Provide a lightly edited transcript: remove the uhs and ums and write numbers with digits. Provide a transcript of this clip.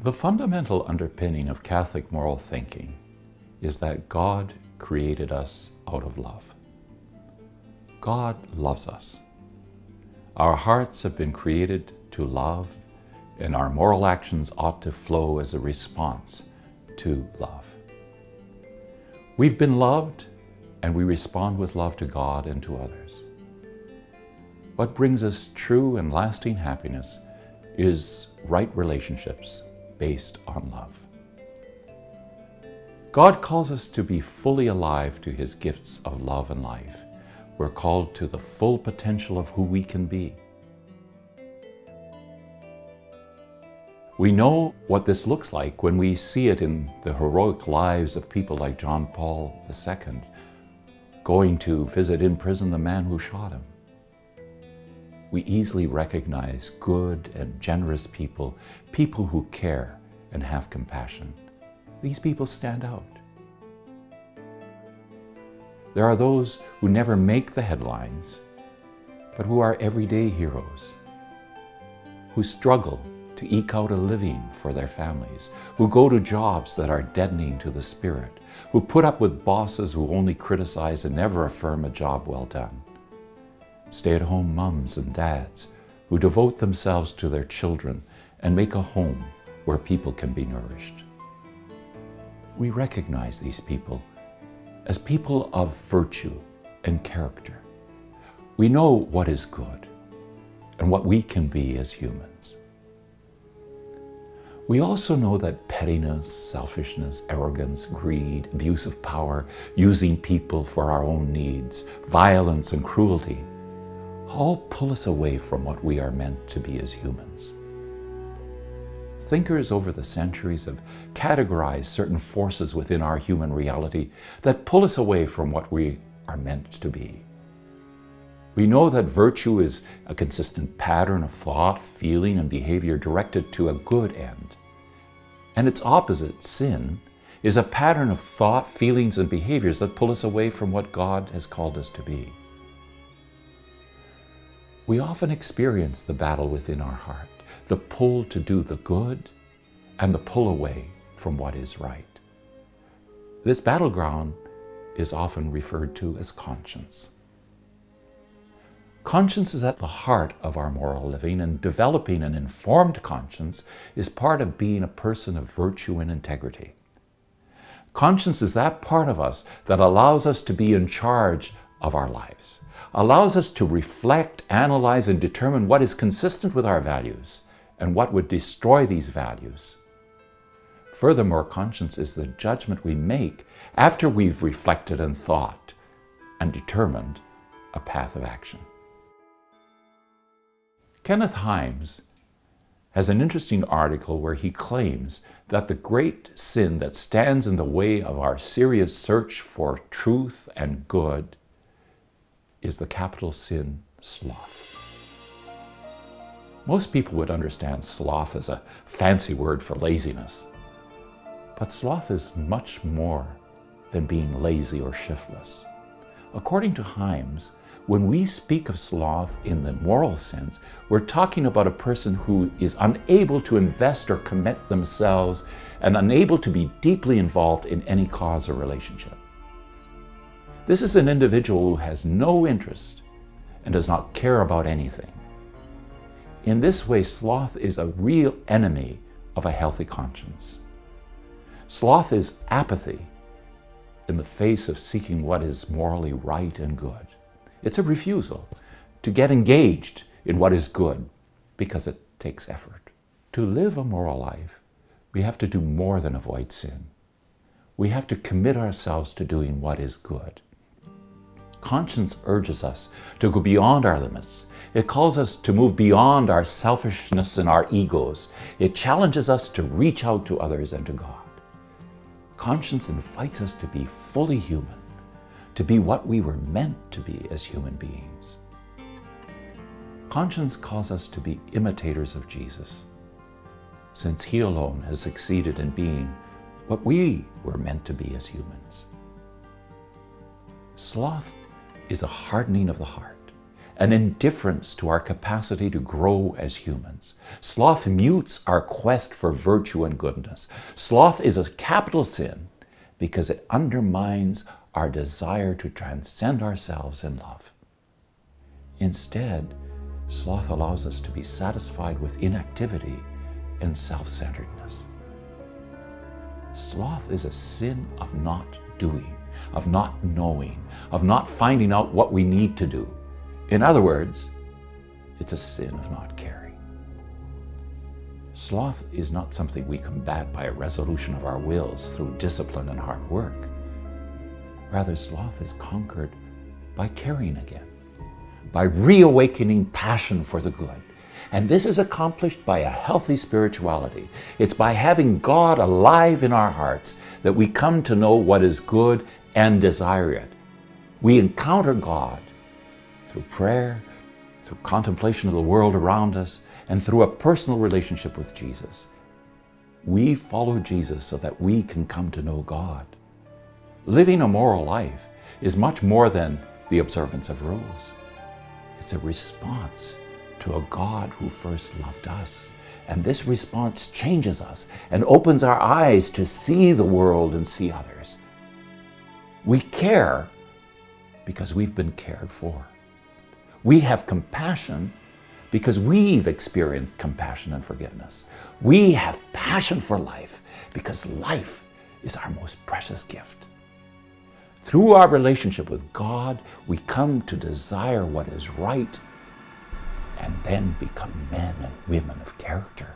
The fundamental underpinning of Catholic moral thinking is that God created us out of love. God loves us. Our hearts have been created to love, and our moral actions ought to flow as a response to love. We've been loved, and we respond with love to God and to others. What brings us true and lasting happiness is right relationships based on love. God calls us to be fully alive to His gifts of love and life. We're called to the full potential of who we can be. We know what this looks like when we see it in the heroic lives of people like John Paul II, going to visit in prison the man who shot him. We easily recognize good and generous people, people who care and have compassion. These people stand out. There are those who never make the headlines, but who are everyday heroes, who struggle to eke out a living for their families, who go to jobs that are deadening to the spirit, who put up with bosses who only criticize and never affirm a job well done. Stay-at-home mums and dads who devote themselves to their children and make a home where people can be nourished. We recognize these people as people of virtue and character. We know what is good and what we can be as humans. We also know that pettiness, selfishness, arrogance, greed, abuse of power, using people for our own needs, violence and cruelty all pull us away from what we are meant to be as humans. Thinkers over the centuries have categorized certain forces within our human reality that pull us away from what we are meant to be. We know that virtue is a consistent pattern of thought, feeling, and behavior directed to a good end. And its opposite, sin, is a pattern of thought, feelings, and behaviors that pull us away from what God has called us to be. We often experience the battle within our heart, the pull to do the good and the pull away from what is right. This battleground is often referred to as conscience. Conscience is at the heart of our moral living, and developing an informed conscience is part of being a person of virtue and integrity. Conscience is that part of us that allows us to be in charge of our lives, allows us to reflect, analyze, and determine what is consistent with our values and what would destroy these values. Furthermore, conscience is the judgment we make after we've reflected and thought and determined a path of action. Kenneth Himes has an interesting article where he claims that the great sin that stands in the way of our serious search for truth and good is the capital sin, sloth. Most people would understand sloth as a fancy word for laziness. But sloth is much more than being lazy or shiftless. According to Himes, when we speak of sloth in the moral sense, we're talking about a person who is unable to invest or commit themselves and unable to be deeply involved in any cause or relationship. This is an individual who has no interest and does not care about anything. In this way, sloth is a real enemy of a healthy conscience. Sloth is apathy in the face of seeking what is morally right and good. It's a refusal to get engaged in what is good because it takes effort. To live a moral life, we have to do more than avoid sin. We have to commit ourselves to doing what is good. Conscience urges us to go beyond our limits. It calls us to move beyond our selfishness and our egos. It challenges us to reach out to others and to God. Conscience invites us to be fully human, to be what we were meant to be as human beings. Conscience calls us to be imitators of Jesus, since He alone has succeeded in being what we were meant to be as humans. Sloth is a hardening of the heart, an indifference to our capacity to grow as humans. Sloth mutes our quest for virtue and goodness. Sloth is a capital sin because it undermines our desire to transcend ourselves in love. Instead, sloth allows us to be satisfied with inactivity and self-centeredness. Sloth is a sin of not doing, of not knowing, of not finding out what we need to do. In other words, it's a sin of not caring. Sloth is not something we combat by a resolution of our wills through discipline and hard work. Rather, sloth is conquered by caring again, by reawakening passion for the good. And this is accomplished by a healthy spirituality. It's by having God alive in our hearts that we come to know what is good and desire it. We encounter God through prayer, through contemplation of the world around us, and through a personal relationship with Jesus. We follow Jesus so that we can come to know God. Living a moral life is much more than the observance of rules. It's a response to a God who first loved us. And this response changes us and opens our eyes to see the world and see others. We care because we've been cared for. We have compassion because we've experienced compassion and forgiveness. We have passion for life because life is our most precious gift. Through our relationship with God, we come to desire what is right and then become men and women of character.